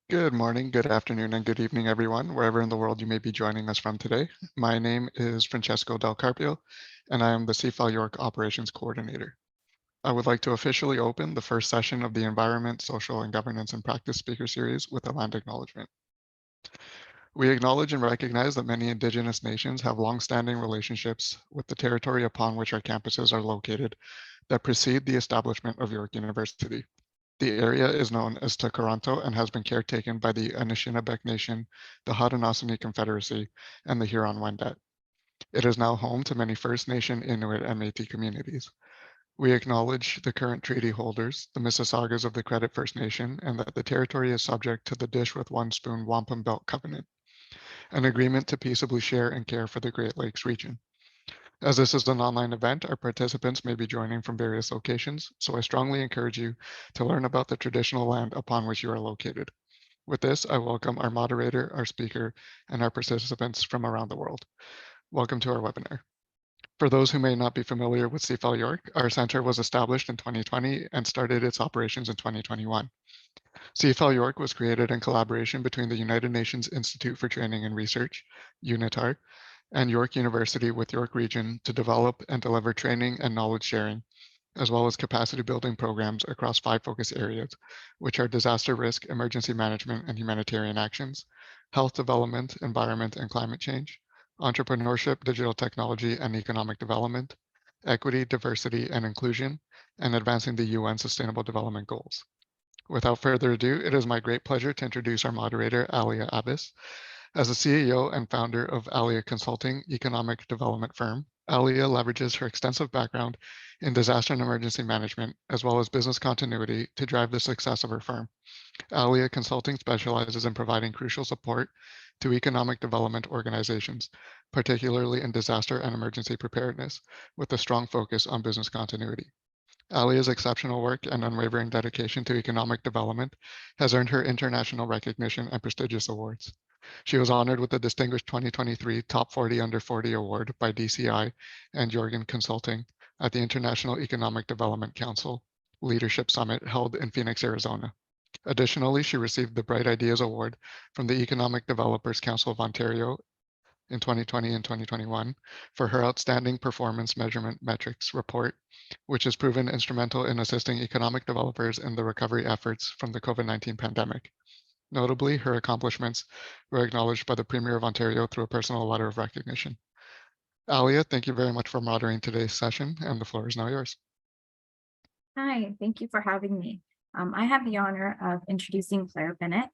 Good morning, good afternoon, and good evening, everyone, wherever in the world you may be joining us from today. My name is Francesco Del Carpio, and I am the CFAL York Operations Coordinator. I would like to officially open the first session of the Environment, Social, and Governance and Practice Speaker Series with a land acknowledgement. We acknowledge and recognize that many Indigenous nations have longstanding relationships with the territory upon which our campuses are located that precede the establishment of York University. The area is known as Takaranto and has been caretaken by the Anishinaabe Nation, the Haudenosaunee Confederacy, and the Huron-Wendat. It is now home to many First Nation, Inuit, and Métis communities. We acknowledge the current treaty holders, the Mississaugas of the Credit First Nation, and that the territory is subject to the Dish with One Spoon Wampum Belt Covenant, an agreement to peaceably share and care for the Great Lakes region. As this is an online event, our participants may be joining from various locations, so I strongly encourage you to learn about the traditional land upon which you are located. With this, I welcome our moderator, our speaker, and our participants from around the world. Welcome to our webinar. For those who may not be familiar with CFAL York, our center was established in 2020 and started its operations in 2021. CFAL York was created in collaboration between the United Nations Institute for Training and Research, UNITAR, and York University with York Region to develop and deliver training and knowledge sharing, as well as capacity building programs across 5 focus areas, which are disaster risk, emergency management and humanitarian actions, health development, environment and climate change, entrepreneurship, digital technology and economic development, equity, diversity and inclusion, and advancing the UN Sustainable Development Goals. Without further ado, it is my great pleasure to introduce our moderator, Alia Abbas. As the CEO and founder of Alia Consulting economic development firm, Alia leverages her extensive background in disaster and emergency management, as well as business continuity to drive the success of her firm. Alia Consulting specializes in providing crucial support to economic development organizations, particularly in disaster and emergency preparedness, with a strong focus on business continuity. Alia's exceptional work and unwavering dedication to economic development has earned her international recognition and prestigious awards. She was honored with the distinguished 2023 Top 40 Under 40 Award by DCI and Jorgen Consulting at the International Economic Development Council Leadership Summit held in Phoenix, Arizona. Additionally, she received the Bright Ideas Award from the Economic Developers Council of Ontario in 2020 and 2021 for her outstanding performance measurement metrics report, which has proven instrumental in assisting economic developers in the recovery efforts from the COVID-19 pandemic. Notably, her accomplishments were acknowledged by the Premier of Ontario through a personal letter of recognition. Alia, thank you very much for moderating today's session, and the floor is now yours. Hi, thank you for having me. I have the honor of introducing Claire Bennett.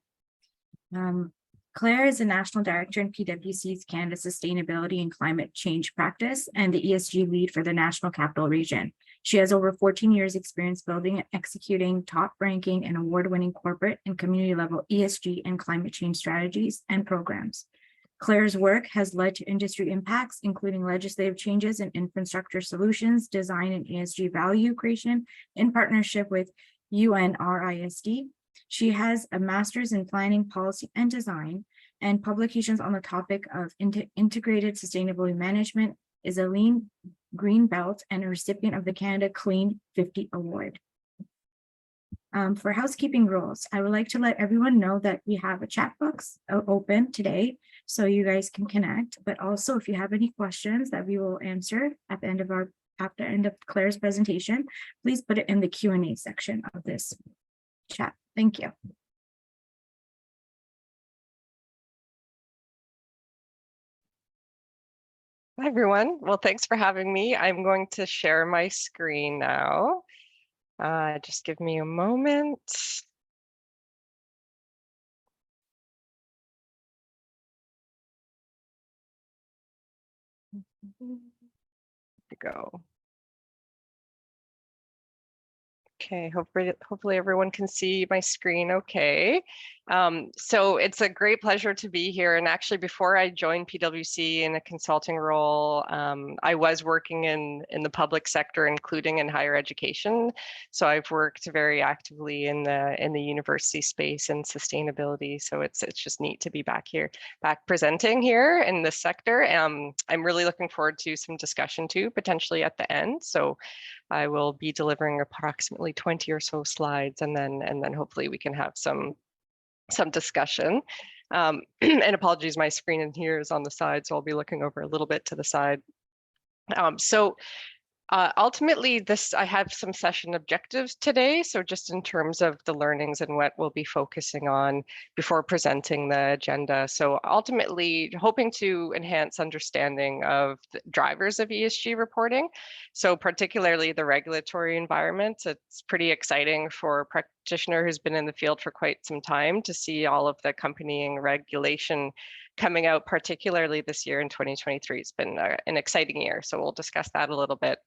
Claire is a National Director in PwC's Canada Sustainability and Climate Change Practice and the ESG lead for the National Capital Region. She has over 14 years experience building and executing top-ranking and award-winning corporate and community-level ESG and climate change strategies and programs. Claire's work has led to industry impacts, including legislative changes in infrastructure solutions, design and ESG value creation in partnership with UNRISD. She has a master's in planning, policy, and design, and publications on the topic of integrated sustainability management, is a lean green belt and a recipient of the Canada Clean 50 Award. For housekeeping rules, I would like to let everyone know that we have a chat box open today, so you guys can connect. But also, if you have any questions that we will answer at the end of Claire's presentation, please put it in the Q&A section of this chat. Thank you. Hi, everyone. Well, thanks for having me. I'm going to share my screen now. Just give me a moment. To go. Okay, hopefully everyone can see my screen okay. So it's a great pleasure to be here. And actually, before I joined PwC in a consulting role, I was working in the public sector, including in higher education. So I've worked very actively in the university space and sustainability. So it's just neat to be back presenting here in this sector. I'm really looking forward to some discussion too, potentially at the end. So I will be delivering approximately 20 or so slides, and then hopefully we can have some some discussion. And apologies, my screen in here is on the side, so I'll be looking over a little bit to the side. Ultimately, I have some session objectives today. So just in terms of the learnings and what we'll be focusing on before presenting the agenda. So ultimately, hoping to enhance understanding of the drivers of ESG reporting. So particularly the regulatory environment. It's pretty exciting for a practitioner who's been in the field for quite some time to see all of the accompanying regulation coming out, particularly this year in 2023. It's been an exciting year, so we'll discuss that a little bit.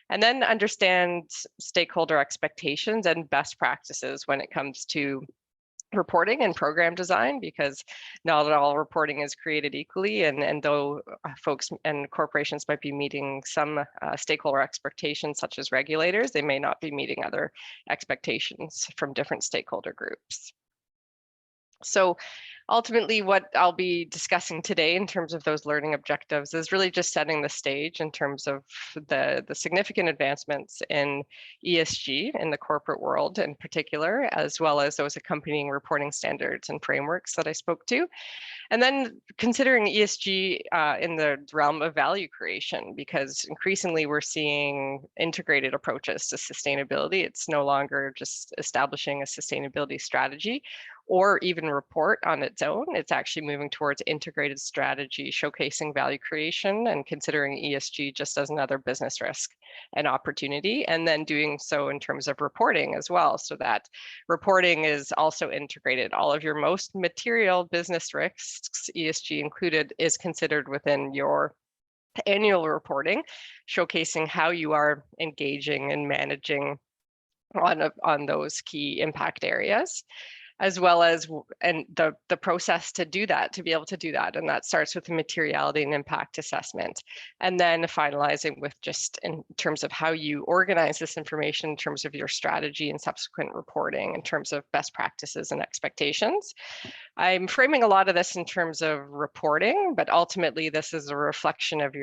And then understand stakeholder expectations and best practices when it comes to reporting and program design, because not all reporting is created equally. And though folks and corporations might be meeting some stakeholder expectations, such as regulators, they may not be meeting other expectations from different stakeholder groups. So ultimately, what I'll be discussing today in terms of those learning objectives is really just setting the stage in terms of the significant advancements in ESG in the corporate world in particular, as well as those accompanying reporting standards and frameworks that I spoke to. And then considering ESG in the realm of value creation, because increasingly we're seeing integrated approaches to sustainability. It's no longer just establishing a sustainability strategy or even report on its own. It's actually moving towards integrated strategy, showcasing value creation and considering ESG just as another business risk and opportunity, and then doing so in terms of reporting as well, so that reporting is also integrated. All of your most material business risks, ESG included, is considered within your annual reporting, showcasing how you are engaging and managing on those key impact areas, as well as the process to do that, to be able to do that. And that starts with the materiality and impact assessment. And then finalizing with just in terms of how you organize this information in terms of your strategy and subsequent reporting, in terms of best practices and expectations. I'm framing a lot of this in terms of reporting, but ultimately this is a reflection of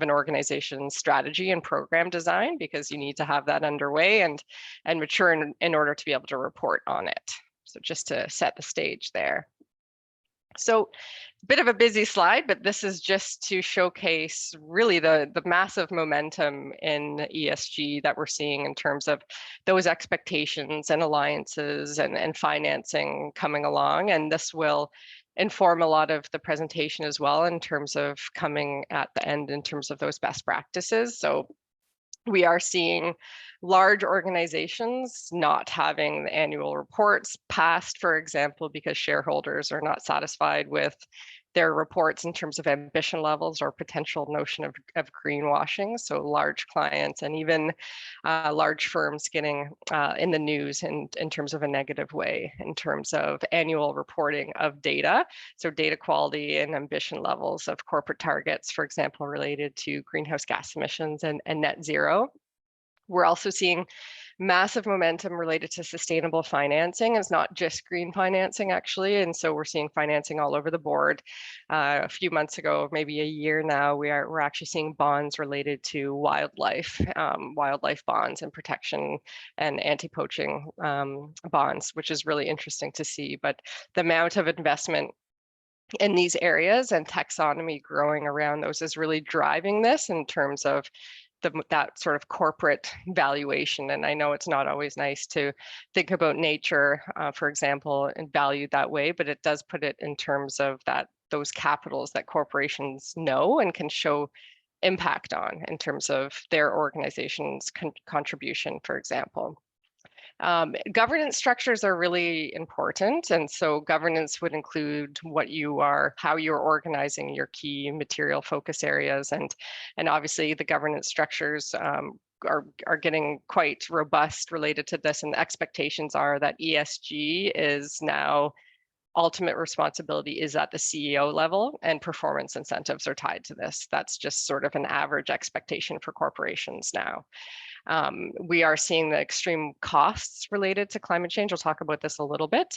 an organization's strategy and program design, because you need to have that underway and mature in order to be able to report on it. So just to set the stage there. So a bit of a busy slide, but this is just to showcase really the massive momentum in ESG that we're seeing in terms of those expectations and alliances and financing coming along. And this will inform a lot of the presentation as well in terms of coming at the end in terms of those best practices. So we are seeing large organizations not having the annual reports passed, for example, because shareholders are not satisfied with their reports in terms of ambition levels or potential notion of greenwashing. So large clients and even large firms getting in the news in terms of a negative way, in terms of annual reporting of data. So data quality and ambition levels of corporate targets, for example, related to greenhouse gas emissions and net zero. We're also seeing massive momentum related to sustainable financing. It's not just green financing, actually. And so we're seeing financing all over the board. A few months ago, maybe a year now, we're actually seeing bonds related to wildlife bonds and protection and anti-poaching bonds, which is really interesting to see. But the amount of investment in these areas and taxonomy growing around those is really driving this in terms of that sort of corporate valuation. And I know it's not always nice to think about nature, for example, and valued that way, but it does put it in terms of those capitals that corporations know and can show impact on in terms of their organization's contribution, for example. Governance structures are really important. And so governance would include how you're organizing your key material focus areas. And obviously the governance structures are getting quite robust related to this. And the expectations are that ESG is now ultimate responsibility is at the CEO level, and performance incentives are tied to this. That's just sort of an average expectation for corporations now. We are seeing the extreme costs related to climate change. We'll talk about this a little bit.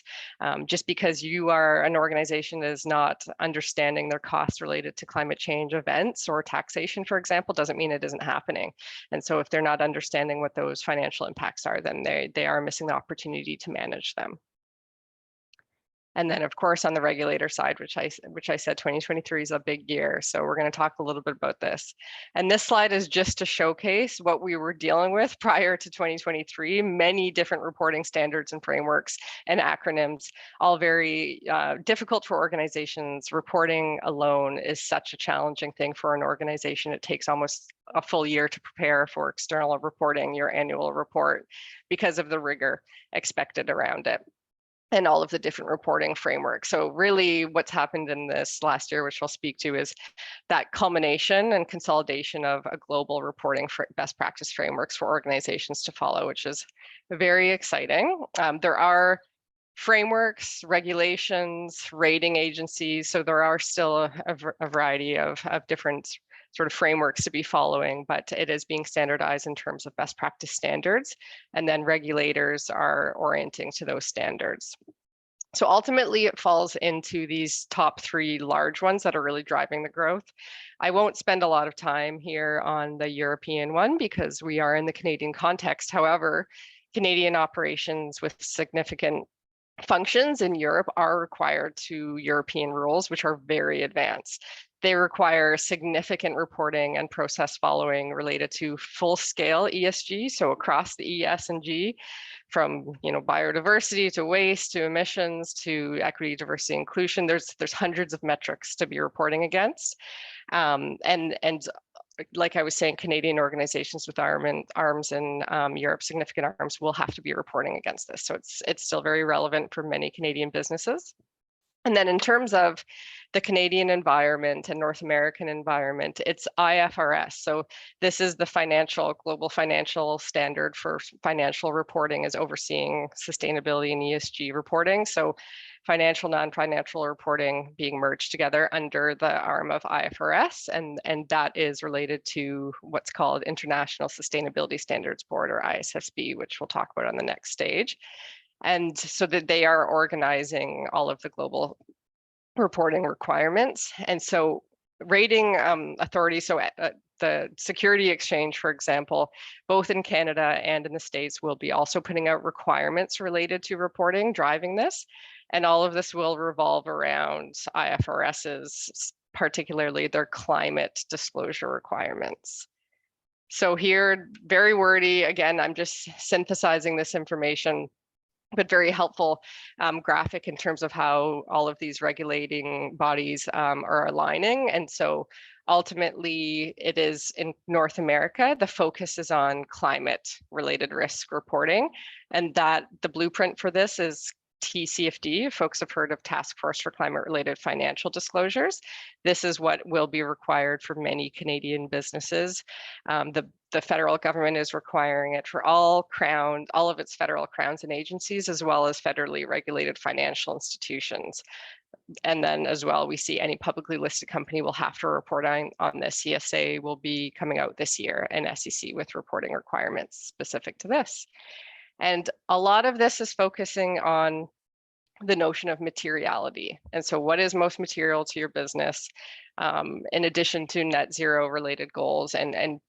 Just because an organization is not understanding their costs related to climate change events or taxation, for example, doesn't mean it isn't happening. And so if they're not understanding what those financial impacts are, then they are missing the opportunity to manage them. And then, of course, on the regulator side, which I said 2023 is a big year. So we're going to talk a little bit about this. And this slide is just to showcase what we were dealing with prior to 2023, many different reporting standards and frameworks and acronyms, all very difficult for organizations. Reporting alone is such a challenging thing for an organization. It takes almost a full year to prepare for external reporting, your annual report, because of the rigor expected around it and all of the different reporting frameworks. So really what's happened in this last year, which I'll speak to, is that culmination and consolidation of a global reporting for best practice frameworks for organizations to follow, which is very exciting. There are frameworks, regulations, rating agencies, so there are still a variety of different sort of frameworks to be following, but it is being standardized in terms of best practice standards, and then regulators are orienting to those standards. So ultimately it falls into these top 3 large ones that are really driving the growth. I won't spend a lot of time here on the European one because we are in the Canadian context. However, Canadian operations with significant functions in Europe are required to European rules, which are very advanced. They require significant reporting and process following related to full-scale ESG, so across the E, S, and G, from biodiversity to waste to emissions to equity, diversity, inclusion. There's hundreds of metrics to be reporting against, and like I was saying, Canadian organizations with arms in Europe, significant arms, will have to be reporting against this. So it's still very relevant for many Canadian businesses. And then in terms of the Canadian environment and North American environment, it's IFRS. So this is the global financial standard for financial reporting, is overseeing sustainability and ESG reporting. So financial, non-financial reporting being merged together under the arm of IFRS, and that is related to what's called International Sustainability Standards Board, or ISSB, which we'll talk about on the next stage. And so that they are organizing all of the global reporting requirements. And so rating authorities, so the Security Exchange, for example, both in Canada and in the States, will be also putting out requirements related to reporting, driving this. And all of this will revolve around IFRS's, particularly their climate disclosure requirements. So here, very wordy, again, I'm just synthesizing this information, but very helpful graphic in terms of how all of these regulating bodies are aligning. And so ultimately it is in North America, the focus is on climate related risk reporting. And that the blueprint for this is TCFD. Folks have heard of Task Force for Climate Related Financial Disclosures. This is what will be required for many Canadian businesses. The federal government is requiring it for all of its federal crowns and agencies, as well as federally regulated financial institutions. And then as well, we see any publicly listed company will have to report on this. CSA will be coming out this year, and SEC with reporting requirements specific to this. And a lot of this is focusing on the notion of materiality. And so what is most material to your business, in addition to net zero related goals, and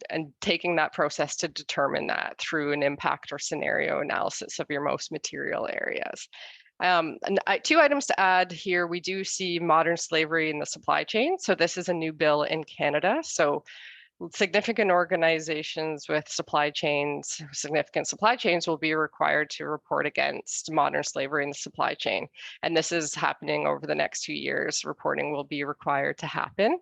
taking that process to determine that through an impact or scenario analysis of your most material areas. And 2 items to add here. We do see modern slavery in the supply chain. So this is a new bill in Canada. So significant organizations with significant supply chains will be required to report against modern slavery in the supply chain. And this is happening over the next 2 years. Reporting will be required to happen.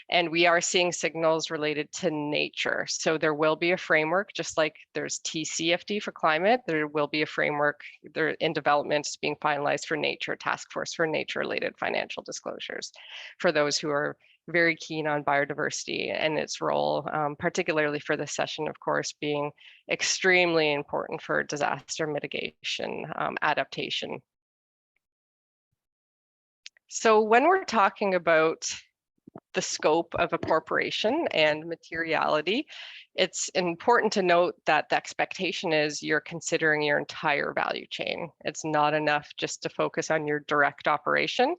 And we are seeing signals related to nature. So there will be a framework, just like there's TCFD for climate, there will be a framework there in development being finalized for nature, Task Force for Nature related financial disclosures, for those who are very keen on biodiversity and its role, particularly for this session, of course, being extremely important for disaster mitigation, adaptation. So when we're talking about the scope of a corporation and materiality, it's important to note that the expectation is you're considering your entire value chain. It's not enough just to focus on your direct operation.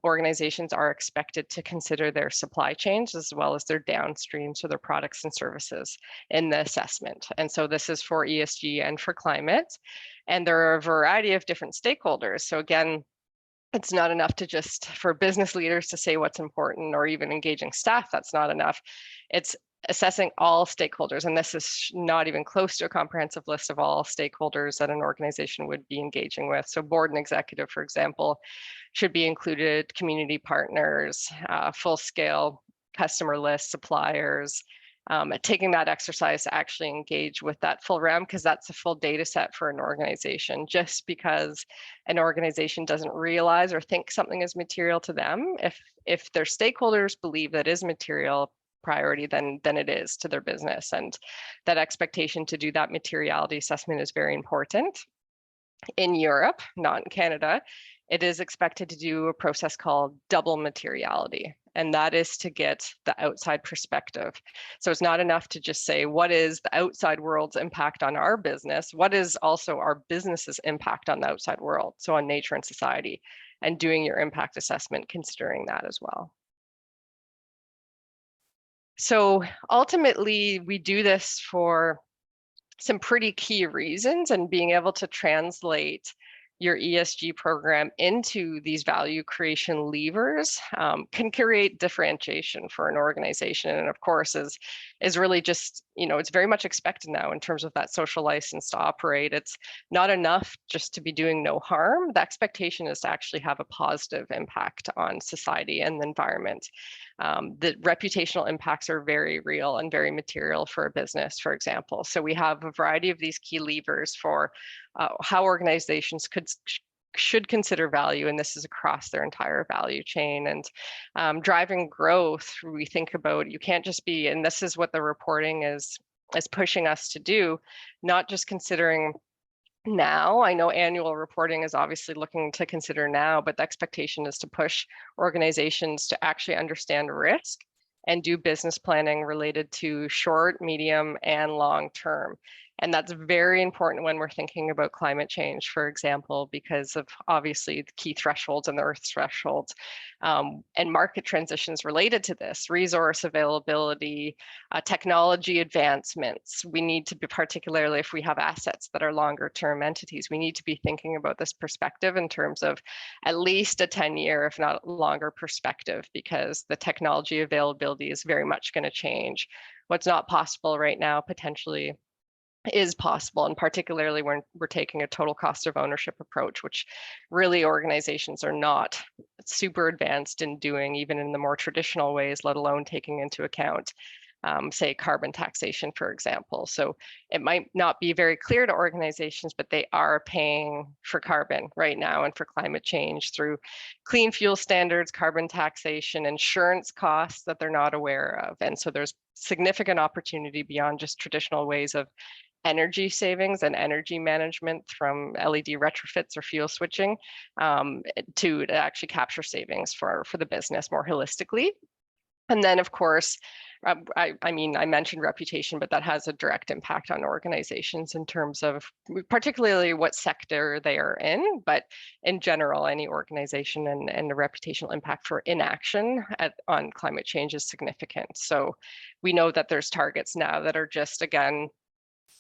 Organizations are expected to consider their supply chains as well as their downstream, so their products and services in the assessment. And so this is for ESG and for climate. And there are a variety of different stakeholders. So again, It's not enough to just for business leaders to say what's important or even engaging staff. That's not enough. It's assessing all stakeholders. And this is not even close to a comprehensive list of all stakeholders that an organization would be engaging with. So board and executive, for example, should be included, community partners, full scale customer list, suppliers, taking that exercise to actually engage with that full realm, because that's a full data set for an organization. Just because an organization doesn't realize or think something is material to them, if their stakeholders believe that is material priority, then it is to their business. And that expectation to do that materiality assessment is very important. In Europe, not in Canada, it is expected to do a process called double materiality. And that is to get the outside perspective. So it's not enough to just say, what is the outside world's impact on our business? What is also our business's impact on the outside world? So on nature and society, and doing your impact assessment, considering that as well. So ultimately, we do this for some pretty key reasons, and being able to translate your ESG program into these value creation levers can create differentiation for an organization. And of course, is really just, it's very much expected now in terms of that social license to operate. It's not enough just to be doing no harm. The expectation is to actually have a positive impact on society and the environment. The reputational impacts are very real and very material for a business, for example. So we have a variety of these key levers for how organizations should consider value, and this is across their entire value chain. And driving growth, we think about, you can't just be, and this is what the reporting is pushing us to do, not just considering now. I know annual reporting is obviously looking to consider now, but the expectation is to push organizations to actually understand risk and do business planning related to short, medium, and long term. And that's very important when we're thinking about climate change, for example, because of obviously the key thresholds and the Earth's thresholds, and market transitions related to this, resource availability, technology advancements. We need to be, particularly if we have assets that are longer term entities, we need to be thinking about this perspective in terms of at least a 10-year, if not longer perspective, because the technology availability is very much going to change. What's not possible right now potentially is possible, and particularly when we're taking a total cost of ownership approach, which really organizations are not super advanced in doing, even in the more traditional ways, let alone taking into account, say, carbon taxation, for example. So it might not be very clear to organizations, but they are paying for carbon right now and for climate change through clean fuel standards, carbon taxation, insurance costs that they're not aware of. And so there's significant opportunity beyond just traditional ways of energy savings and energy management from LED retrofits or fuel switching to actually capture savings for the business more holistically. And then, of course, I mean, I mentioned reputation, but that has a direct impact on organizations in terms of particularly what sector they are in, but in general, any organization, and the reputational impact for inaction on climate change is significant. So we know that there's targets now that are just, again,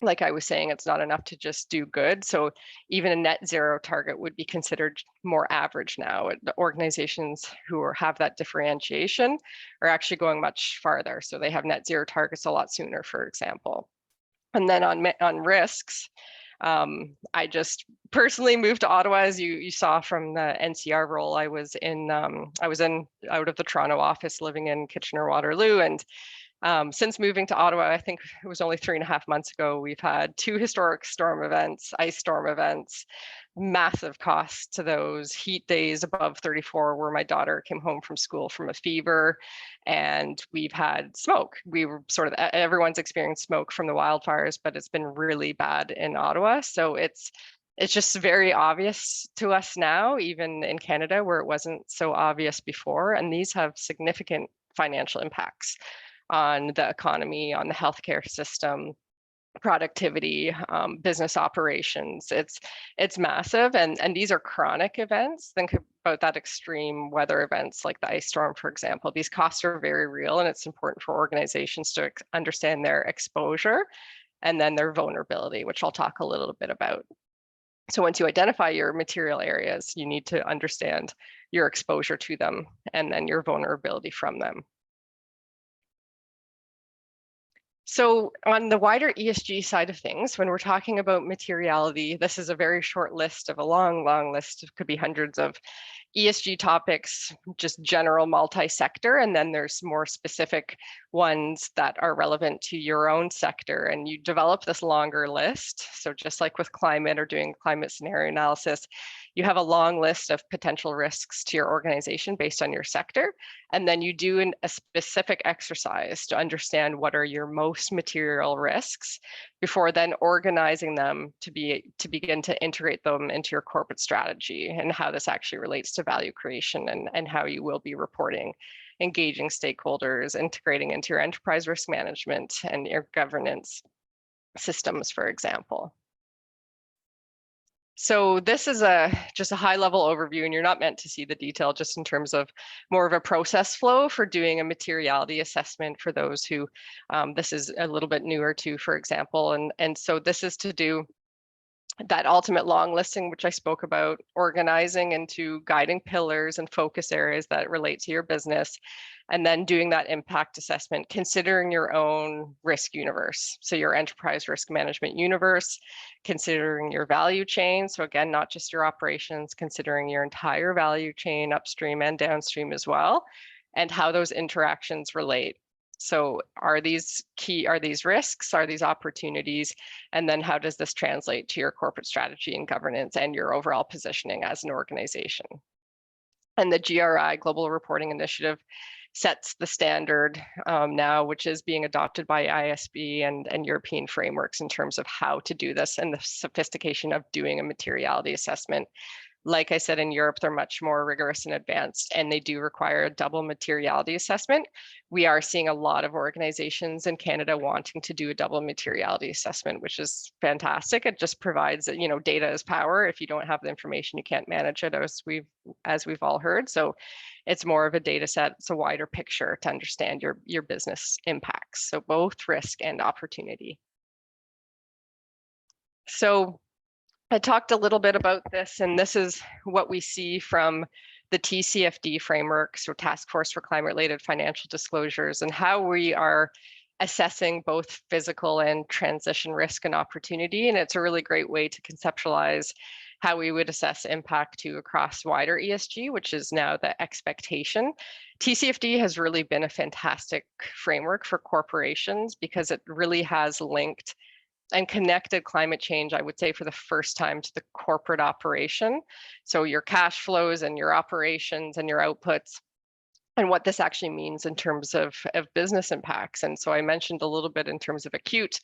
like I was saying, it's not enough to just do good. So even a net zero target would be considered more average now. The organizations who have that differentiation are actually going much farther. So they have net zero targets a lot sooner, for example. And then on risks, I just personally moved to Ottawa, as you saw from the NCR role. I was out of the Toronto office, living in Kitchener-Waterloo, and since moving to Ottawa, I think it was only 3.5 months ago, we've had 2 historic storm events, ice storm events, massive costs to those, heat days above 34, where my daughter came home from school from a fever, and we've had smoke. We were sort of, everyone's experienced smoke from the wildfires, but it's been really bad in Ottawa. So it's just very obvious to us now, even in Canada, where it wasn't so obvious before. And these have significant financial impacts on the economy, on the healthcare system, productivity, business operations. It's massive, and these are chronic events. Think about that extreme weather events like the ice storm, for example. These costs are very real, and it's important for organizations to understand their exposure and then their vulnerability, which I'll talk a little bit about. So once you identify your material areas, you need to understand your exposure to them and then your vulnerability from them. So on the wider ESG side of things, when we're talking about materiality, this is a very short list of a long, long list. It could be hundreds of ESG topics, just general multi-sector, and then there's more specific ones that are relevant to your own sector. And you develop this longer list. So just like with climate or doing climate scenario analysis, you have a long list of potential risks to your organization based on your sector. And then you do a specific exercise to understand what are your most material risks before then organizing them to begin to integrate them into your corporate strategy and how this actually relates to value creation and how you will be reporting, engaging stakeholders, integrating into your enterprise risk management and your governance systems, for example. So this is just a high level overview, and you're not meant to see the detail, just in terms of more of a process flow for doing a materiality assessment for those who this is a little bit newer to, for example. And so this is to do that ultimate long listing, which I spoke about, organizing into guiding pillars and focus areas that relate to your business, and then doing that impact assessment, considering your own risk universe. So your enterprise risk management universe, considering your value chain. So again, not just your operations, considering your entire value chain, upstream and downstream as well, and how those interactions relate. So are these risks, are these opportunities? And then how does this translate to your corporate strategy and governance and your overall positioning as an organization? And the GRI, Global Reporting Initiative, sets the standard now, which is being adopted by ISB and European frameworks in terms of how to do this and the sophistication of doing a materiality assessment. Like I said, in Europe, they're much more rigorous and advanced, and they do require a double materiality assessment. We are seeing a lot of organizations in Canada wanting to do a double materiality assessment, which is fantastic. It just provides, data is power. If you don't have the information, you can't manage it, as we've all heard. So it's more of a data set. It's a wider picture to understand your business impacts. So both risk and opportunity. So I talked a little bit about this, and this is what we see from the TCFD framework, so Task Force for Climate-Related Financial Disclosures, and how we are assessing both physical and transition risk and opportunity. And it's a really great way to conceptualize how we would assess impact to across wider ESG, which is now the expectation. TCFD has really been a fantastic framework for corporations because it really has linked and connected climate change, I would say, for the first time to the corporate operation. So your cash flows and your operations and your outputs, and what this actually means in terms of business impacts. And so I mentioned a little bit in terms of acute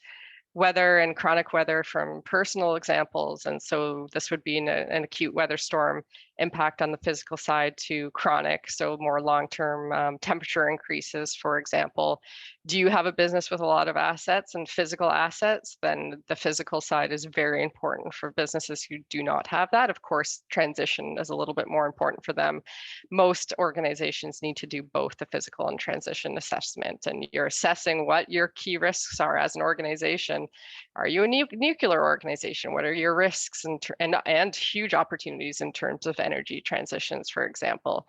weather and chronic weather from personal examples. And so this would be an acute weather storm impact on the physical side to chronic, so more long-term temperature increases, for example. Do you have a business with a lot of assets and physical assets? Then the physical side is very important for businesses who do not have that. Of course, transition is a little bit more important for them. Most organizations need to do both the physical and transition assessment, and you're assessing what your key risks are as an organization. Are you a nuclear organization? What are your risks and huge opportunities in terms of energy transitions, for example?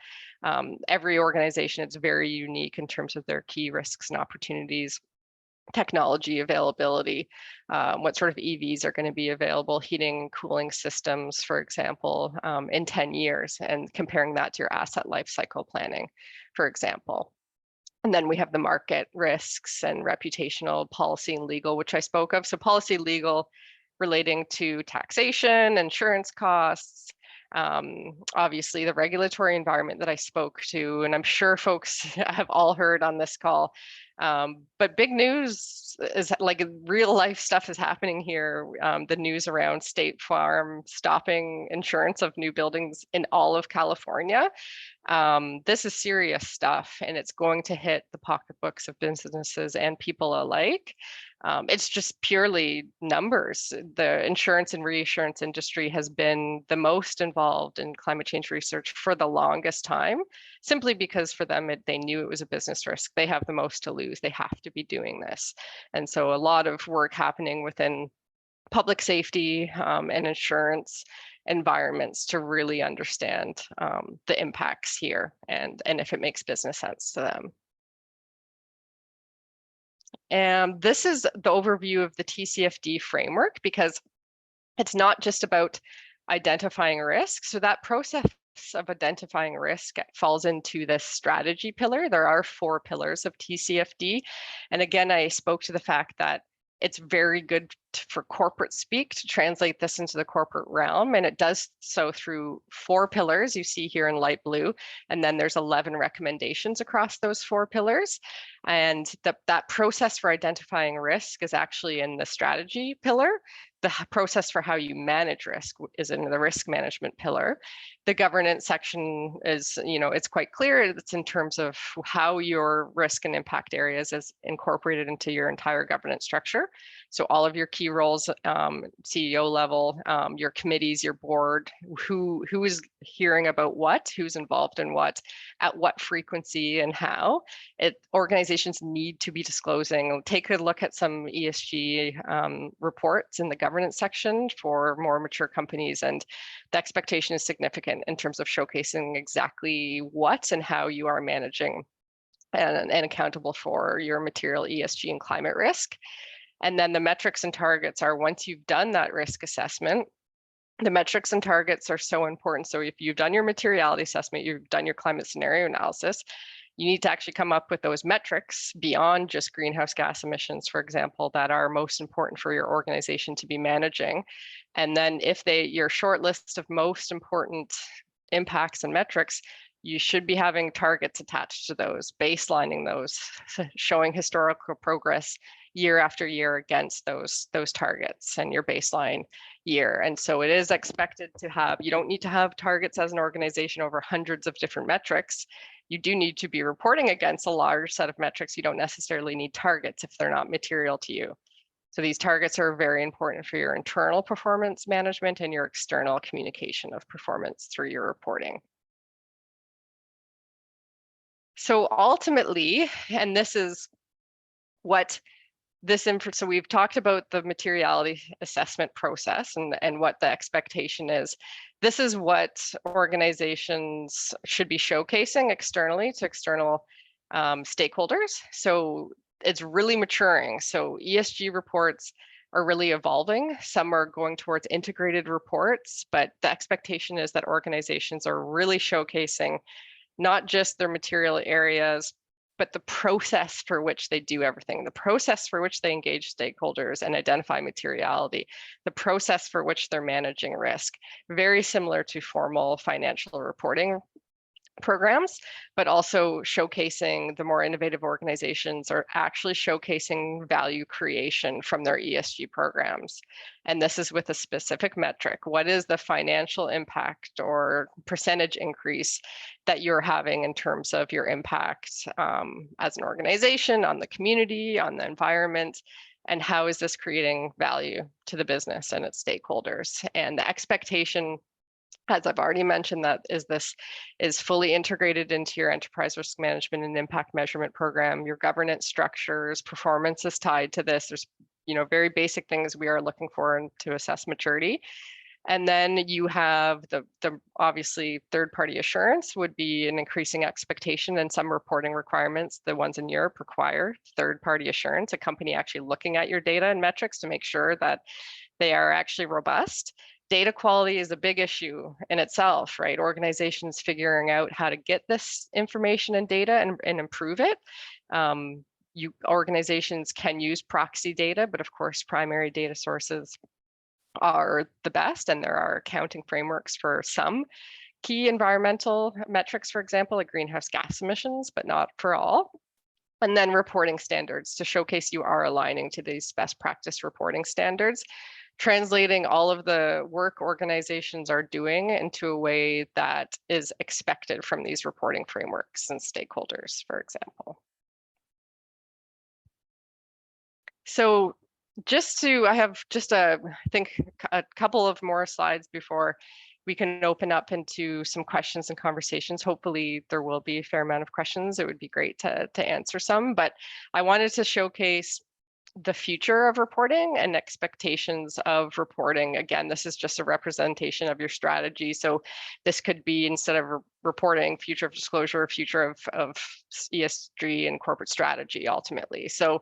Every organization is very unique in terms of their key risks and opportunities. Technology availability, what sort of EVs are going to be available, heating, cooling systems, for example, in 10 years, and comparing that to your asset life cycle planning, for example. And then we have the market risks and reputational, policy, and legal, which I spoke of. So policy, legal, relating to taxation, insurance costs, obviously the regulatory environment that I spoke to, and I'm sure folks have all heard on this call. But big news is, like, real life stuff is happening here. The news around State Farm stopping insurance of new buildings in all of California. This is serious stuff, and it's going to hit the pocketbooks of businesses and people alike. It's just purely numbers. The insurance and reinsurance industry has been the most involved in climate change research for the longest time, simply because for them, they knew it was a business risk. They have the most to lose. They have to be doing this. And so a lot of work happening within public safety and insurance environments to really understand the impacts here and if it makes business sense to them. And this is the overview of the TCFD framework, because it's not just about identifying risk. So that process of identifying risk falls into this strategy pillar. There are 4 pillars of TCFD. And again, I spoke to the fact that it's very good for corporate speak to translate this into the corporate realm. And it does so through 4 pillars you see here in light blue. And then there's 11 recommendations across those 4 pillars. And that process for identifying risk is actually in the strategy pillar. The process for how you manage risk is in the risk management pillar. The governance section is, it's quite clear. It's in terms of how your risk and impact areas is incorporated into your entire governance structure. So all of your key roles, CEO level, your committees, your board, who is hearing about what, who's involved in what, at what frequency and how. Organizations need to be disclosing. Take a look at some ESG reports in the governance section for more mature companies, and the expectation is significant in terms of showcasing exactly what and how you are managing and accountable for your material ESG and climate risk. And then the metrics and targets are, once you've done that risk assessment, the metrics and targets are so important. So if you've done your materiality assessment, you've done your climate scenario analysis, you need to actually come up with those metrics beyond just greenhouse gas emissions, for example, that are most important for your organization to be managing. And then if your short list of most important impacts and metrics, you should be having targets attached to those, baselining those, showing historical progress year after year against those targets and your baseline year. And so it is expected to have, you don't need to have targets as an organization over hundreds of different metrics. You do need to be reporting against a large set of metrics. You don't necessarily need targets if they're not material to you. So these targets are very important for your internal performance management and your external communication of performance through your reporting. So ultimately, and this is what so we've talked about the materiality assessment process and what the expectation is. This is what organizations should be showcasing externally to external stakeholders. So it's really maturing. So ESG reports are really evolving. Some are going towards integrated reports, but the expectation is that organizations are really showcasing not just their material areas, but the process for which they do everything, the process for which they engage stakeholders and identify materiality, the process for which they're managing risk, very similar to formal financial reporting programs, but also showcasing the more innovative organizations are actually showcasing value creation from their ESG programs. And this is with a specific metric. What is the financial impact or percentage increase that you're having in terms of your impact as an organization, on the community, on the environment, and how is this creating value to the business and its stakeholders? And the expectation, as I've already mentioned, that this is fully integrated into your enterprise risk management and impact measurement program. Your governance structures, performance is tied to this. There's very basic things we are looking for to assess maturity. And then you have the obviously third-party assurance would be an increasing expectation, and some reporting requirements. The ones in Europe require third-party assurance, a company actually looking at your data and metrics to make sure that they are actually robust. Data quality is a big issue in itself, right? Organizations figuring out how to get this information and data and improve it. Organizations can use proxy data, but of course, primary data sources are the best, and there are accounting frameworks for some key environmental metrics, for example, like greenhouse gas emissions, but not for all. And then reporting standards to showcase you are aligning to these best practice reporting standards, translating all of the work organizations are doing into a way that is expected from these reporting frameworks and stakeholders, for example. So I have just I think a couple of more slides before we can open up into some questions and conversations. Hopefully there will be a fair amount of questions. It would be great to answer some, but I wanted to showcase the future of reporting and expectations of reporting. Again, this is just a representation of your strategy. So this could be, instead of reporting, future of disclosure, future of ESG and corporate strategy ultimately. So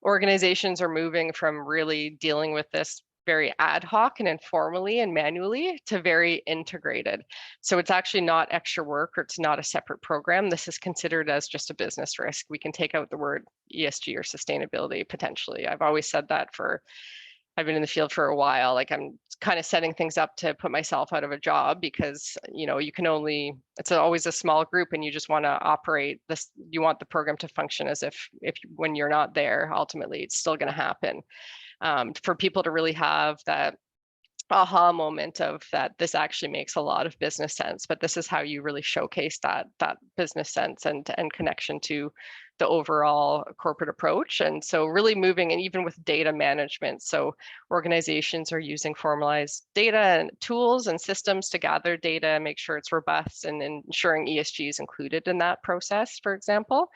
organizations are moving from really dealing with this very ad hoc and informally and manually to very integrated. So it's actually not extra work, or it's not a separate program. This is considered as just a business risk. We can take out the word ESG or sustainability potentially. I've always said that I've been in the field for a while. Like, I'm kind of setting things up to put myself out of a job, because, you know, you can only, it's always a small group, and you just want to operate this, you want the program to function as if when you're not there, ultimately it's still going to happen. For people to really have that aha moment of that, this actually makes a lot of business sense, but this is how you really showcase that business sense and connection to the overall corporate approach. And so really moving, and even with data management, so organizations are using formalized data and tools and systems to gather data, make sure it's robust, and ensuring ESG is included in that process, for example.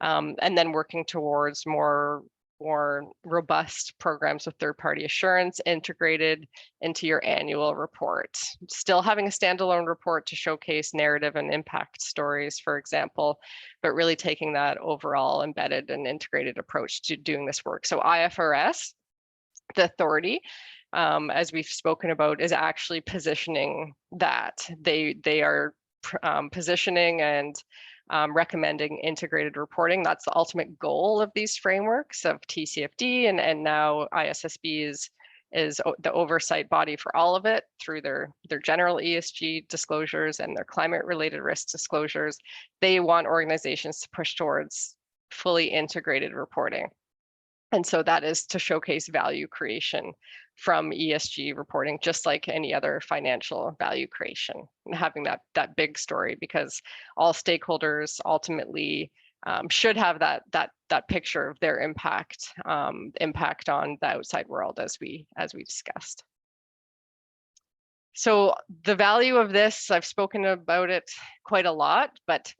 And then working towards more robust programs with third-party assurance integrated into your annual report. Still having a standalone report to showcase narrative and impact stories, for example, but really taking that overall embedded and integrated approach to doing this work. So IFRS, the authority, as we've spoken about, is actually positioning that. They are positioning and recommending integrated reporting. That's the ultimate goal of these frameworks of TCFD, and now ISSB is the oversight body for all of it through their general ESG disclosures and their climate related risk disclosures. They want organizations to push towards fully integrated reporting. And so that is to showcase value creation from ESG reporting, just like any other financial value creation, and having that big story, because all stakeholders ultimately should have that picture of their impact on the outside world, as we discussed. So the value of this, I've spoken about it quite a lot, but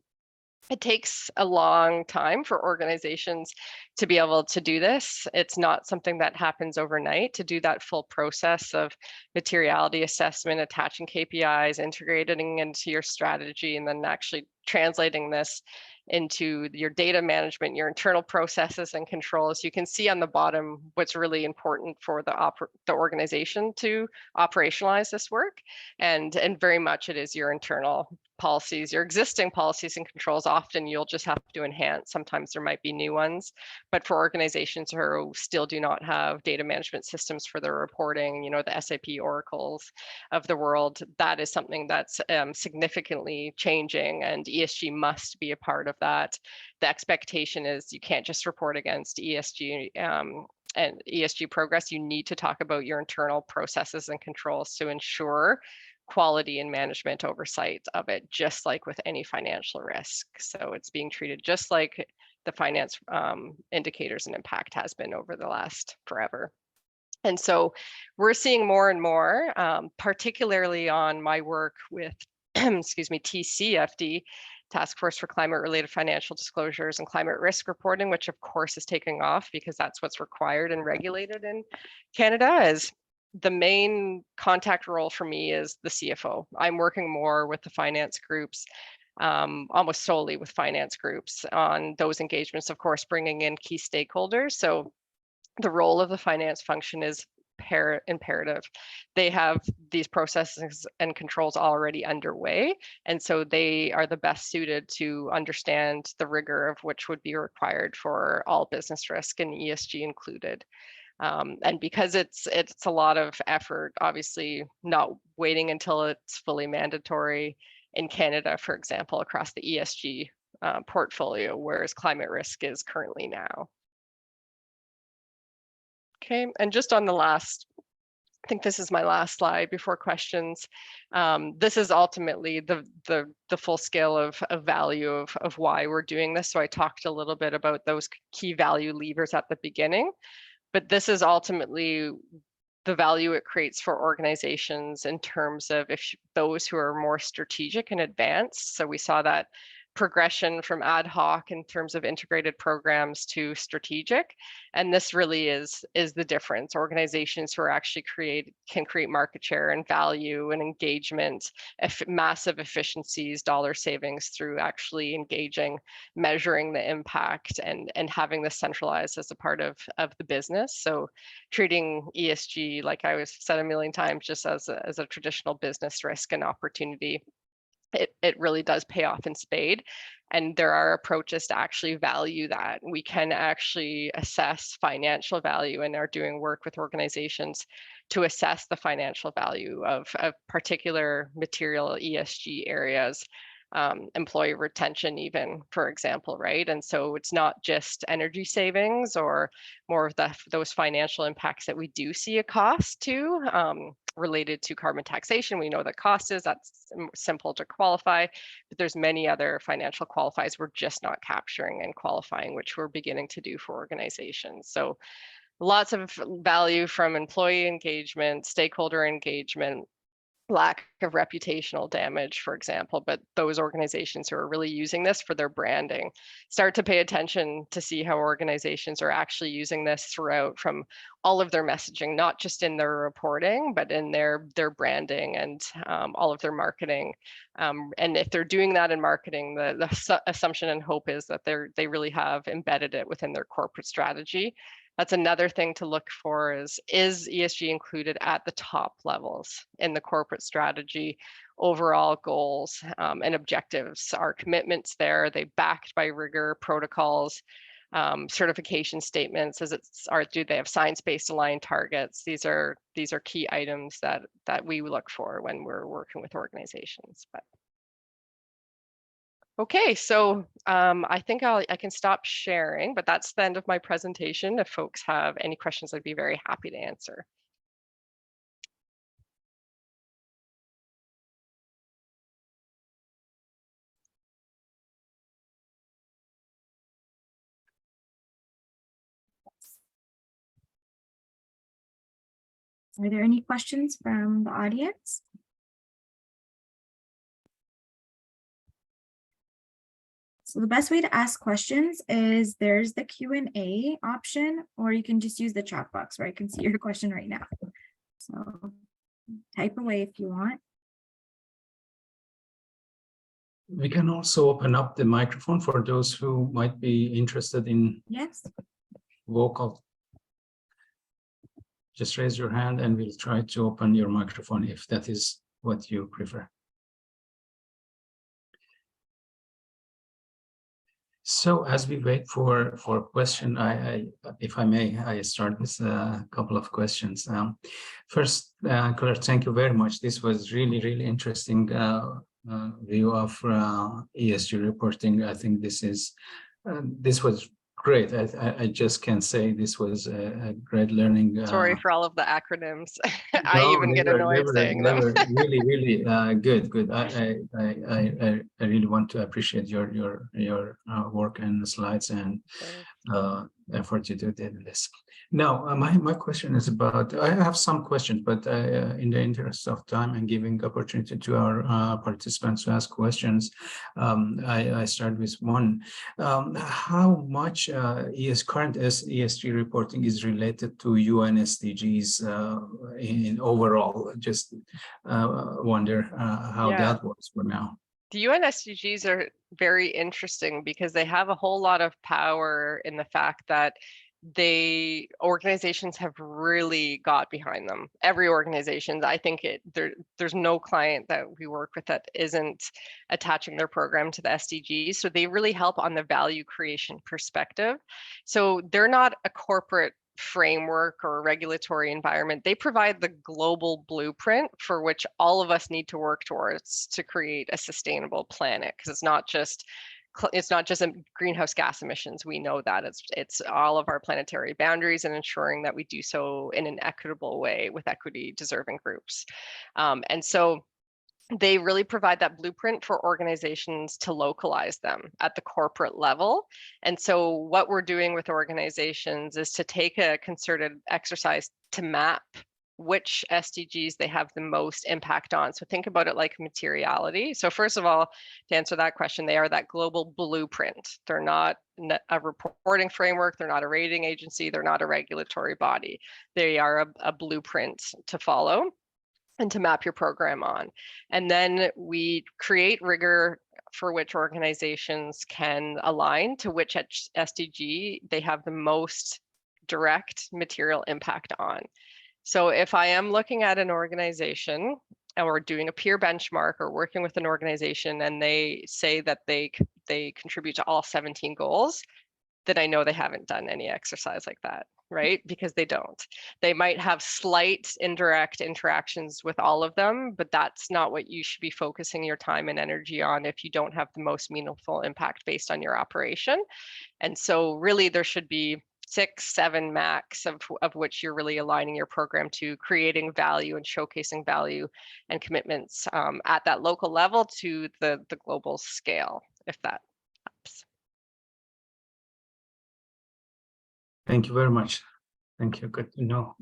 it takes a long time for organizations to be able to do this. It's not something that happens overnight. To do that full process of materiality assessment, attaching KPIs, integrating into your strategy, and then actually translating this into your data management, your internal processes and controls. You can see on the bottom what's really important for the organization to operationalize this work, and very much it is your internal policies, your existing policies and controls. Often you'll just have to enhance. Sometimes there might be new ones, but for organizations who still do not have data management systems for their reporting, you know, the SAP Oracles of the world, that is something that's significantly changing, and ESG must be a part of that. The expectation is you can't just report against ESG and ESG progress. You need to talk about your internal processes and controls to ensure quality and management oversight of it, just like with any financial risk. So it's being treated just like the finance indicators and impact has been over the last forever. And so we're seeing more and more, particularly on my work with, excuse me, TCFD, Task Force for Climate Related Financial Disclosures and Climate Risk Reporting, which of course is taking off because that's what's required and regulated in Canada. As the main contact role for me is the CFO. I'm working more with the finance groups, almost solely with finance groups on those engagements, of course, bringing in key stakeholders. So the role of the finance function is imperative. They have these processes and controls already underway, and so they are the best suited to understand the rigor of which would be required for all business risk, and ESG included. And because it's a lot of effort, obviously not waiting until it's fully mandatory in Canada, for example, across the ESG portfolio, whereas climate risk is currently now. Okay, and just on the last, I think this is my last slide before questions. This is ultimately the full scale of value of why we're doing this. So I talked a little bit about those key value levers at the beginning, but this is ultimately the value it creates for organizations in terms of those who are more strategic and advanced. So we saw that progression from ad hoc in terms of integrated programs to strategic. And this really is the difference. Organizations who are actually can create market share and value and engagement, massive efficiencies, dollar savings through actually engaging, measuring the impact, and having this centralized as a part of the business. So treating ESG, like I was said a million times, just as a traditional business risk and opportunity, it really does pay off in spade. And there are approaches to actually value that. We can actually assess financial value and are doing work with organizations to assess the financial value of particular material ESG areas, employee retention even, for example, right? And so it's not just energy savings or more of those financial impacts that we do see a cost to, related to carbon taxation. We know that cost is, that's simple to qualify, but there's many other financial qualifiers we're just not capturing and qualifying, which we're beginning to do for organizations. So lots of value from employee engagement, stakeholder engagement, lack of reputational damage, for example, but those organizations who are really using this for their branding start to pay attention to see how organizations are actually using this throughout, from all of their messaging, not just in their reporting, but in their branding and all of their marketing. And if they're doing that in marketing, the assumption and hope is that they really have embedded it within their corporate strategy. That's another thing to look for is ESG included at the top levels in the corporate strategy, overall goals and objectives? Are commitments there? Are they backed by rigor, protocols, certification statements? Do they have science-based aligned targets? These are key items that we look for when we're working with organizations. But okay, so I think I can stop sharing, but that's the end of my presentation. If folks have any questions, I'd be very happy to answer. Are there any questions from the audience? So the best way to ask questions is there's the Q&A option, or you can just use the chat box where I can see your question right now. So type away if you want. We can also open up the microphone for those who might be interested in vocal. Just raise your hand and we'll try to open your microphone if that is what you prefer. So as we wait for a question, if I may, I start with a couple of questions. First, Claire, thank you very much. This was really interesting view of ESG reporting. I think this was great. I just can say this was a great learning. Sorry for all of the acronyms. I even get annoyed saying them. They were really good. I really want to appreciate your work and the slides and effort you did in this. Now, my question is about, I have some questions, but in the interest of time and giving opportunity to our participants to ask questions, I start with one. How much current ESG reporting is related to UN SDGs in overall? Just wonder how that works for now. The UN SDGs are very interesting because they have a whole lot of power in the fact that organizations have really got behind them. Every organization, I think there's no client that we work with that isn't attaching their program to the SDGs. So they really help on the value creation perspective. So they're not a corporate framework or regulatory environment. They provide the global blueprint for which all of us need to work towards to create a sustainable planet, because it's not just greenhouse gas emissions. We know that it's all of our planetary boundaries and ensuring that we do so in an equitable way with equity deserving groups. And so they really provide that blueprint for organizations to localize them at the corporate level. And so what we're doing with organizations is to take a concerted exercise to map which SDGs they have the most impact on. So think about it like materiality. So first of all, to answer that question, they are that global blueprint. They're not a reporting framework. They're not a rating agency. They're not a regulatory body. They are a blueprint to follow and to map your program on. And then we create rigor for which organizations can align to which SDG they have the most direct material impact on. So if I am looking at an organization or doing a peer benchmark or working with an organization and they say that they contribute to all 17 goals, then I know they haven't done any exercise like that, right? Because they don't. They might have slight indirect interactions with all of them, but that's not what you should be focusing your time and energy on if you don't have the most meaningful impact based on your operation. And so really there should be 6, 7 max of which you're really aligning your program to creating value and showcasing value and commitments at that local level to the global scale, if that helps. Thank you very much. Thank you. Good to know.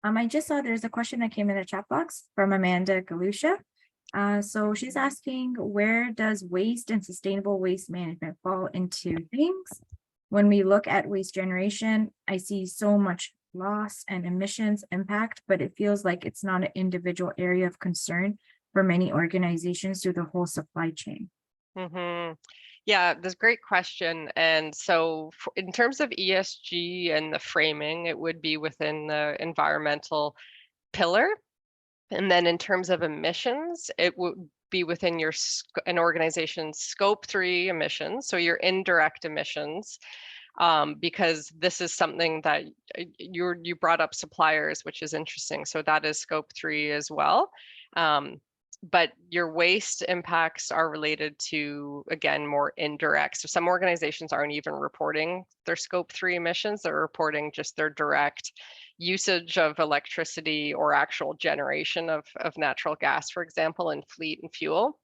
I just saw there's a question that came in the chat box from Amanda Galusha. So she's asking, where does waste and sustainable waste management fall into things? When we look at waste generation, I see so much loss and emissions impact, but it feels like it's not an individual area of concern for many organizations through the whole supply chain. Mm-hmm. Yeah, that's a great question. And so in terms of ESG and the framing, it would be within the environmental pillar. And then in terms of emissions, it would be within an organization's scope 3 emissions, so your indirect emissions, because this is something that you brought up suppliers, which is interesting. So that is scope 3 as well. But your waste impacts are related to, again, more indirect. So some organizations aren't even reporting their scope 3 emissions. They're reporting just their direct usage of electricity or actual generation of natural gas, for example, in fleet and fuel.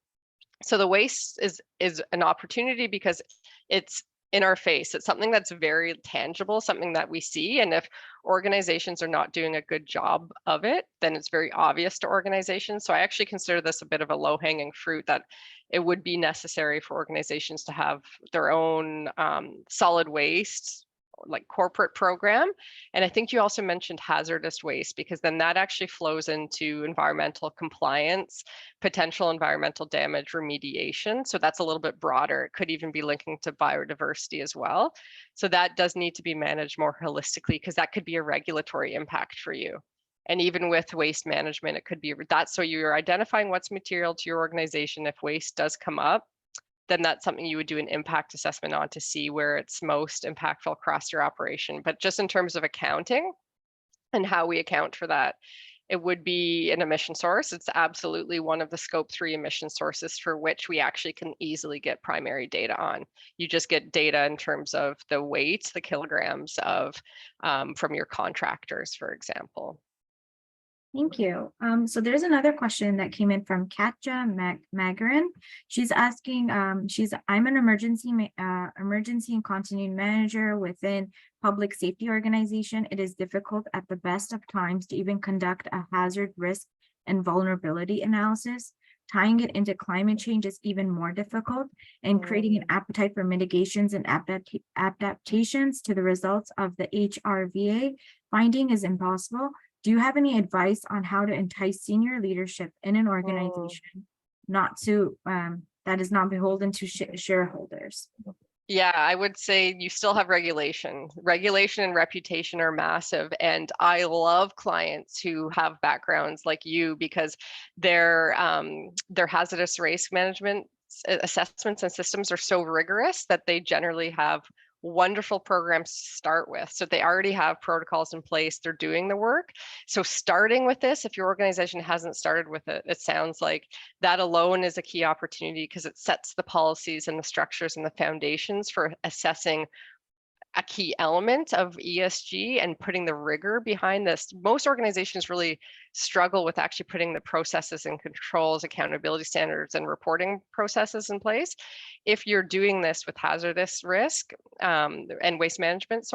So the waste is an opportunity because it's in our face. It's something that's very tangible, something that we see. And if organizations are not doing a good job of it, then it's very obvious to organizations. So I actually consider this a bit of a low-hanging fruit, that it would be necessary for organizations to have their own solid waste, like corporate program. And I think you also mentioned hazardous waste, because then that actually flows into environmental compliance, potential environmental damage remediation. So that's a little bit broader. It could even be linking to biodiversity as well. So that does need to be managed more holistically, because that could be a regulatory impact for you. And even with waste management, it could be that. So you're identifying what's material to your organization. If waste does come up, then that's something you would do an impact assessment on to see where it's most impactful across your operation. But just in terms of accounting and how we account for that, it would be an emission source. It's absolutely one of the scope 3 emission sources for which we actually can easily get primary data on. You just get data in terms of the weight, the kilograms of from your contractors, for example. Thank you. So there's another question that came in from Katja Magarin. She's asking, I'm an emergency and continuity manager within public safety organization. It is difficult at the best of times to even conduct a hazard, risk, and vulnerability analysis. Tying it into climate change is even more difficult, and creating an appetite for mitigations and adaptations to the results of the HRVA finding is impossible. Do you have any advice on how to entice senior leadership in an organization not to that is not beholden to shareholders? Yeah, I would say you still have regulation. Regulation and reputation are massive. And I love clients who have backgrounds like you, because their hazardous waste management assessments and systems are so rigorous that they generally have wonderful programs to start with. So they already have protocols in place, they're doing the work. So starting with this, if your organization hasn't started with it, it sounds like that alone is a key opportunity, because it sets the policies and the structures and the foundations for assessing a key element of ESG and putting the rigor behind this. Most organizations really struggle with actually putting the processes and controls, accountability standards, and reporting processes in place. If you're doing this with hazardous risk and waste management,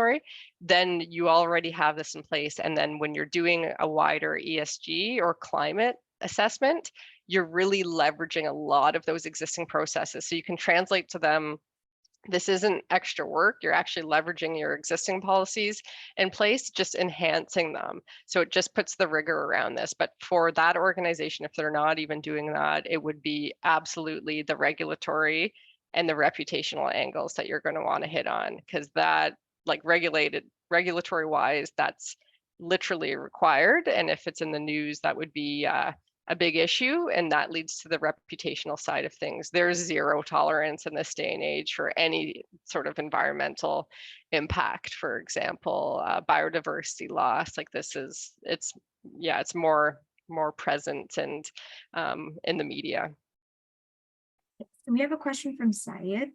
then you already have this in place. And then when you're doing a wider ESG or climate assessment, you're really leveraging a lot of those existing processes. So you can translate to them, this isn't extra work. You're actually leveraging your existing policies in place, just enhancing them. So it just puts the rigor around this. But for that organization, if they're not even doing that, it would be absolutely the regulatory and the reputational angles that you're going to want to hit on, because that, like, regulatory wise, that's literally required. And if it's in the news, that would be a big issue, and that leads to the reputational side of things. There's zero tolerance in this day and age for any sort of environmental impact. For example, biodiversity loss, like this is, it's more present and in the media. We have a question from Syed.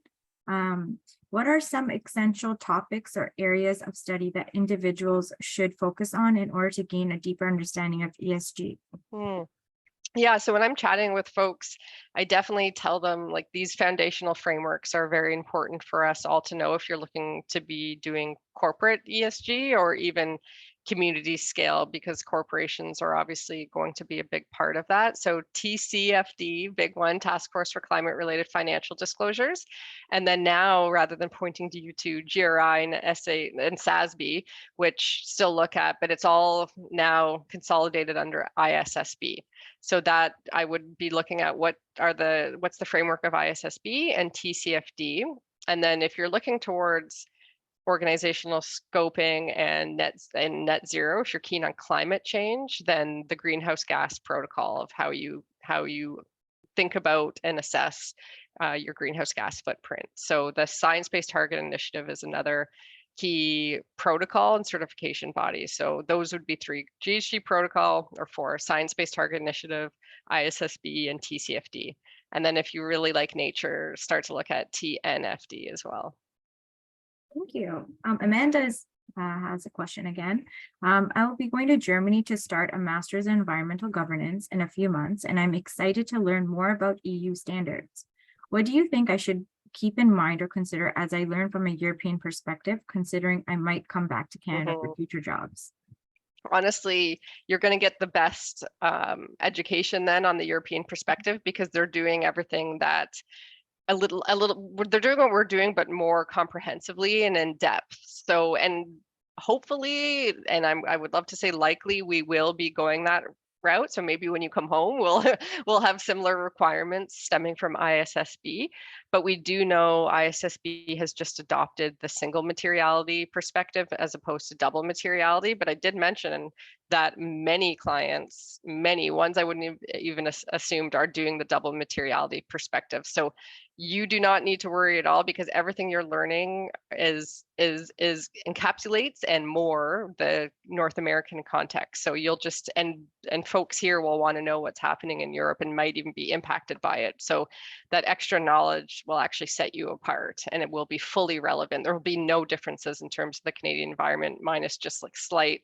What are some essential topics or areas of study that individuals should focus on in order to gain a deeper understanding of ESG? Yeah, so when I'm chatting with folks, I definitely tell them, like, these foundational frameworks are very important for us all to know if you're looking to be doing corporate ESG or even community scale, because corporations are obviously going to be a big part of that. So TCFD, big one, Task Force for Climate Related Financial Disclosures. And then now, rather than pointing to you to GRI and SA and SASB, which still look at, but it's all now consolidated under ISSB. So that I would be looking at what's the framework of ISSB and TCFD. And then if you're looking towards organizational scoping and net zero, if you're keen on climate change, then the greenhouse gas protocol of how you think about and assess your greenhouse gas footprint. So the Science-Based Target Initiative is another key protocol and certification body. So those would be 3: GHG protocol, or 4: Science-Based Target Initiative, ISSB, and TCFD. And then if you really like nature, start to look at TNFD as well. Thank you. Amanda has a question again. I will be going to Germany to start a master's in environmental governance in a few months, and I'm excited to learn more about EU standards. What do you think I should keep in mind or consider as I learn from a European perspective, considering I might come back to Canada for future jobs? Honestly, you're going to get the best education then on the European perspective, because they're doing everything that they're doing what we're doing, but more comprehensively and in depth. So, and hopefully, and I would love to say likely, we will be going that route. So maybe when you come home, we'll have similar requirements stemming from ISSB. But we do know ISSB has just adopted the single materiality perspective as opposed to double materiality. But I did mention that many clients, many ones I wouldn't even assumed, are doing the double materiality perspective. So you do not need to worry at all, because everything you're learning is encapsulates and more the North American context. So you'll just, and folks here will want to know what's happening in Europe and might even be impacted by it. So that extra knowledge will actually set you apart, and it will be fully relevant. There will be no differences in terms of the Canadian environment, minus just like slight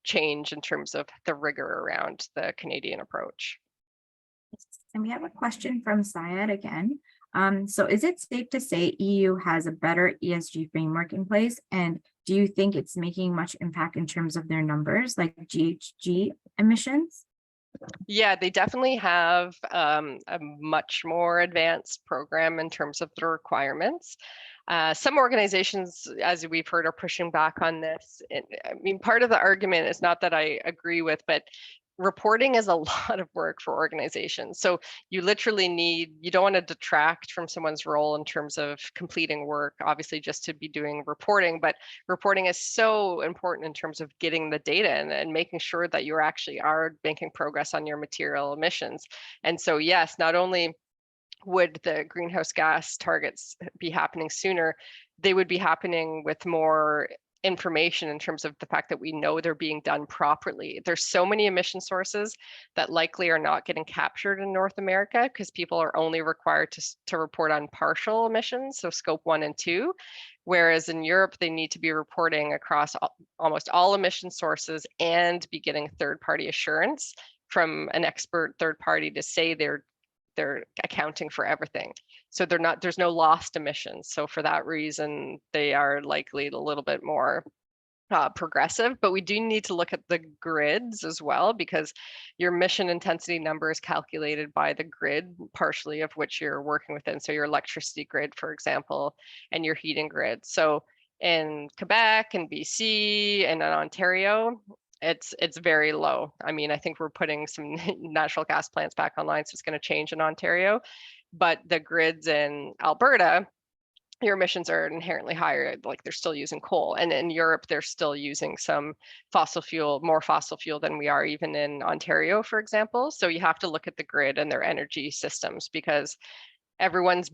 change in terms of the rigor around the Canadian approach. And we have a question from Syed again. So is it safe to say EU has a better ESG framework in place? And do you think it's making much impact in terms of their numbers, like GHG emissions? Yeah, they definitely have a much more advanced program in terms of the requirements. Some organizations, as we've heard, are pushing back on this. I mean, part of the argument is not that I agree with, but reporting is a lot of work for organizations. So you literally you don't want to detract from someone's role in terms of completing work, obviously just to be doing reporting, but reporting is so important in terms of getting the data and making sure that you actually are making progress on your material emissions. And so yes, not only would the greenhouse gas targets be happening sooner, they would be happening with more information in terms of the fact that we know they're being done properly. There's so many emission sources that likely are not getting captured in North America because people are only required to report on partial emissions, so scope 1 and 2, whereas in Europe they need to be reporting across almost all emission sources and be getting third-party assurance from an expert third party to say they're accounting for everything. So there's no lost emissions. So for that reason, they are likely a little bit more progressive, but we do need to look at the grids as well, because your emission intensity number is calculated by the grid, partially of which you're working within. So your electricity grid, for example, and your heating grid. So in Quebec and BC and in Ontario, it's very low. I mean, I think we're putting some natural gas plants back online, so it's going to change in Ontario, but the grids in Alberta, your emissions are inherently higher, like they're still using coal. And in Europe, they're still using some fossil fuel, more fossil fuel than we are even in Ontario, for example. So you have to look at the grid and their energy systems, because everyone's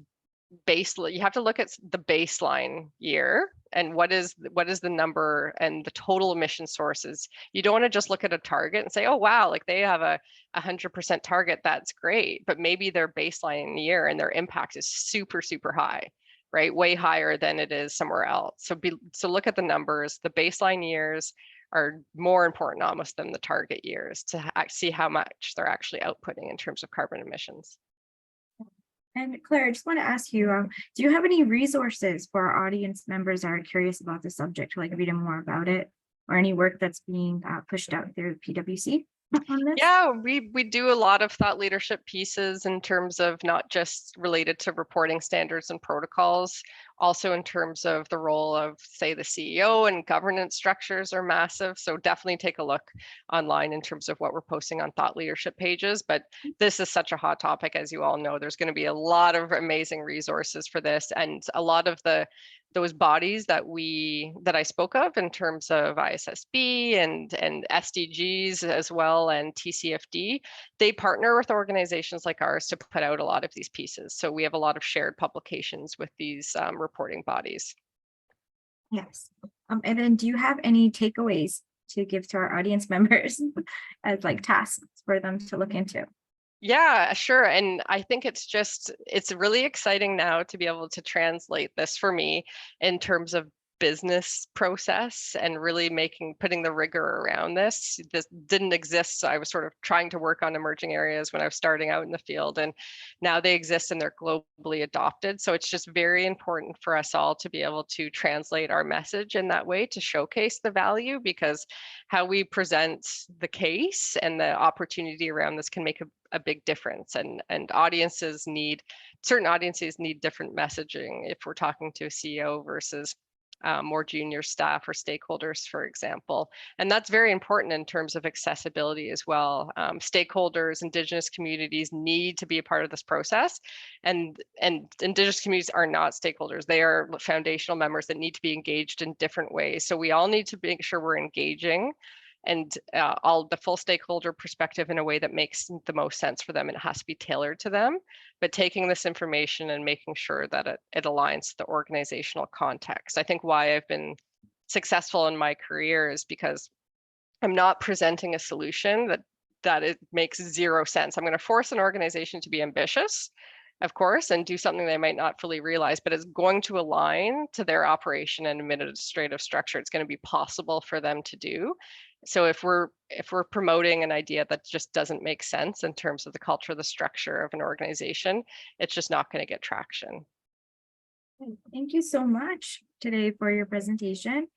you have to look at the baseline year and what is the number and the total emission sources. You don't want to just look at a target and say, oh wow, like they have a 100% target, that's great, but maybe their baseline year and their impact is super high, right? Way higher than it is somewhere else. So look at the numbers. The baseline years are more important almost than the target years to see how much they're actually outputting in terms of carbon emissions. And Claire, I just want to ask you, do you have any resources for our audience members that are curious about the subject to like read more about it, or any work that's being pushed out through PwC on this? Yeah, we do a lot of thought leadership pieces in terms of not just related to reporting standards and protocols, also in terms of the role of, say, the CEO, and governance structures are massive. So definitely take a look online in terms of what we're posting on thought leadership pages. But this is such a hot topic, as you all know. There's going to be a lot of amazing resources for this, and a lot of those bodies that I spoke of in terms of ISSB and SDGs as well, and TCFD, they partner with organizations like ours to put out a lot of these pieces. So we have a lot of shared publications with these reporting bodies. Yes. And then do you have any takeaways to give to our audience members as like tasks for them to look into? Yeah, sure. And I think it's really exciting now to be able to translate this for me in terms of business process and really putting the rigor around this. This didn't exist. So I was sort of trying to work on emerging areas when I was starting out in the field, and now they exist and they're globally adopted. So it's just very important for us all to be able to translate our message in that way to showcase the value, because how we present the case and the opportunity around this can make a big difference. And certain audiences need different messaging if we're talking to a CEO versus more junior staff or stakeholders, for example. And that's very important in terms of accessibility as well. Stakeholders, Indigenous communities need to be a part of this process. And Indigenous communities are not stakeholders. They are foundational members that need to be engaged in different ways. So we all need to make sure we're engaging and all the full stakeholder perspective in a way that makes the most sense for them. And it has to be tailored to them, but taking this information and making sure that it aligns to the organizational context. I think why I've been successful in my career is because I'm not presenting a solution that it makes zero sense. I'm going to force an organization to be ambitious, of course, and do something they might not fully realize, but it's going to align to their operation and administrative structure. It's going to be possible for them to do. So if we're promoting an idea that just doesn't make sense in terms of the culture, the structure of an organization, it's just not going to get traction. Thank you so much today for your presentation.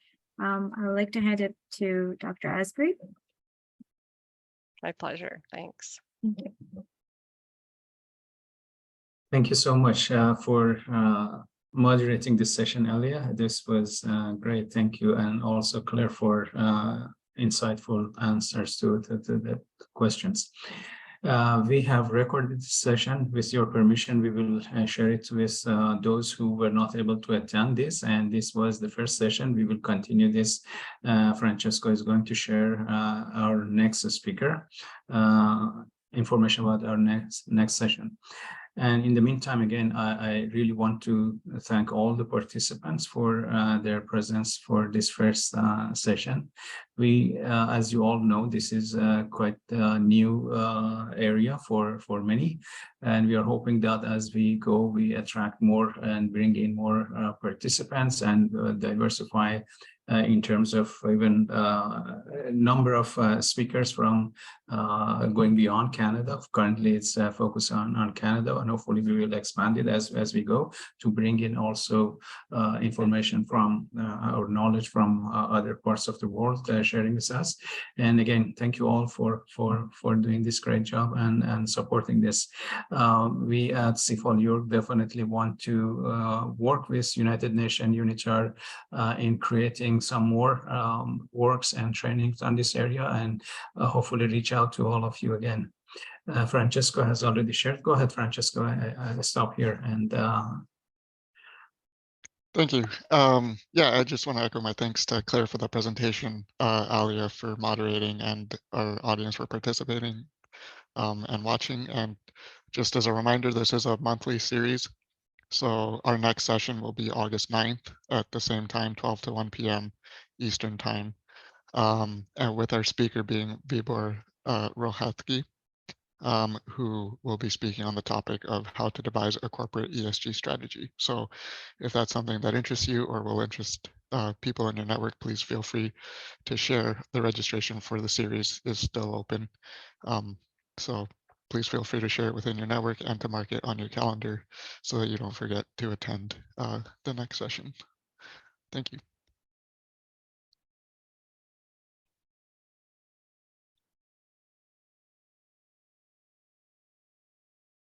I would like to hand it to Dr. Asbury. My pleasure. Thanks. Thank you. Thank you so much for moderating this session, Elia. This was great. Thank you. And also Claire for insightful answers to the questions. We have recorded this session. With your permission, we will share it with those who were not able to attend this. And this was the first session. We will continue this. Francesco is going to share our next speaker, information about our next session. And in the meantime, again, I really want to thank all the participants for their presence for this first session. We, as you all know, this is quite a new area for many, and we are hoping that as we go, we attract more and bring in more participants and diversify in terms of even number of speakers from going beyond Canada. Currently, it's focused on Canada, and hopefully we will expand it as we go to bring in also information from or knowledge from other parts of the world sharing with us. And again, thank you all for doing this great job and supporting this. We at CFAL York definitely want to work with United Nations UNICHR in creating some more works and trainings on this area, and hopefully reach out to all of you again. Francesco has already shared. Go ahead, Francesco. I stop here and Thank you. Yeah, I just want to echo my thanks to Claire for the presentation, Alia for moderating, and our audience for participating and watching. And just as a reminder, this is a monthly series. So our next session will be August 9th at the same time, 12 to 1 p.m. Eastern time. And with our speaker being Vibor Rohatki, who will be speaking on the topic of how to devise a corporate ESG strategy. So if that's something that interests you or will interest people in your network, please feel free to share. The registration for the series is still open. So please feel free to share it within your network and to mark it on your calendar so that you don't forget to attend the next session. Thank you.